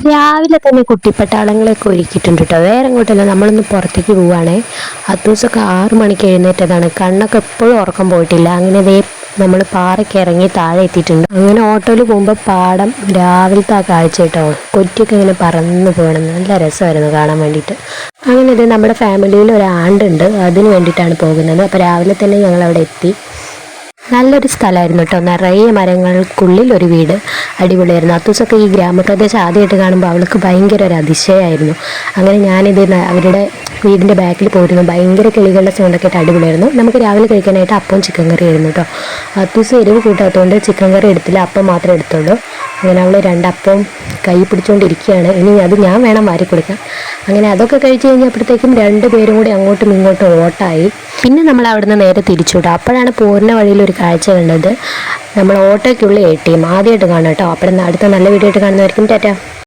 രാവിലെ തന്നെ കുട്ടിപ്പട്ടാളങ്ങളെയൊക്കെ ഒരുക്കിയിട്ടുണ്ട് കേട്ടോ. വേറെ എങ്ങോട്ടല്ല, നമ്മളൊന്ന് പുറത്തേക്ക് പോവുകയാണേ. ദിവസമൊക്കെ 6 മണിക്ക് എഴുന്നേറ്റതാണ്. കണ്ണൊക്കെ എപ്പോഴും ഉറക്കം പോയിട്ടില്ല. അങ്ങനെ ദേ നമ്മൾ പാറയ്ക്ക് ഇറങ്ങി താഴെ എത്തിയിട്ടുണ്ട്. അങ്ങനെ ഓട്ടോയിൽ പോകുമ്പോൾ പാടം രാവിലത്തെ ആ കാഴ്ച കേട്ടോ, കൊറ്റിയൊക്കെ ഇങ്ങനെ പറന്ന് പോകണം. നല്ല രസമായിരുന്നു കാണാൻ വേണ്ടിയിട്ട്. അങ്ങനെ ഇത് നമ്മുടെ ഫാമിലിയിൽ ഒരു ആണ്ടുണ്ട്, അതിന് വേണ്ടിയിട്ടാണ് പോകുന്നത്. അപ്പോൾ രാവിലെ തന്നെ ഞങ്ങൾ അവിടെ എത്തി. നല്ലൊരു സ്ഥലമായിരുന്നു കേട്ടോ, നിറയെ മരങ്ങൾക്കുള്ളിൽ ഒരു വീട്. അടിപൊളിയായിരുന്നു. അത്തൂസൊക്കെ ഈ ഗ്രാമപ്രദേശം ആദ്യമായിട്ട് കാണുമ്പോൾ അവൾക്ക് ഭയങ്കര ഒരു അതിശയമായിരുന്നു. അങ്ങനെ ഞാനിത് അവരുടെ വീടിൻ്റെ ബാക്കിൽ പോയിരുന്നു. ഭയങ്കര കിളികളുടെ സൗണ്ടൊക്കെ ആയിട്ട് അടിപൊളിയായിരുന്നു. നമുക്ക് രാവിലെ കഴിക്കാനായിട്ട് അപ്പവും ചിക്കൻ കറി ആയിരുന്നു കേട്ടോ. അത്തൂസ് എരിവ് കൂട്ടാത്തതുകൊണ്ട് ചിക്കൻ കറി എടുത്തില്ല, അപ്പം മാത്രമേ എടുത്തുള്ളൂ. അങ്ങനെ അവൾ രണ്ടപ്പം കൈ പിടിച്ചുകൊണ്ടിരിക്കുകയാണ്. ഇനി അത് ഞാൻ വേണം വാരി കൊടുക്കാൻ. അങ്ങനെ അതൊക്കെ കഴിച്ച് കഴിഞ്ഞപ്പോഴത്തേക്കും 2 പേരും കൂടി അങ്ങോട്ടും ഇങ്ങോട്ടും ഓട്ടായി. പിന്നെ നമ്മൾ അവിടുന്ന് നേരെ തിരിച്ചു വിട്ടു. അപ്പോഴാണ് പോരുന്ന വഴിയിൽ ഒരു കാഴ്ച കണ്ടത്. നമ്മൾ ഓട്ടോയ്ക്കുള്ള ATM ആദ്യമായിട്ട് കാണാം കേട്ടോ. അപ്പോൾ അടുത്ത നല്ല വീഡിയോ ആയിട്ട് കാണുന്നതായിരിക്കും. ടാറ്റാ.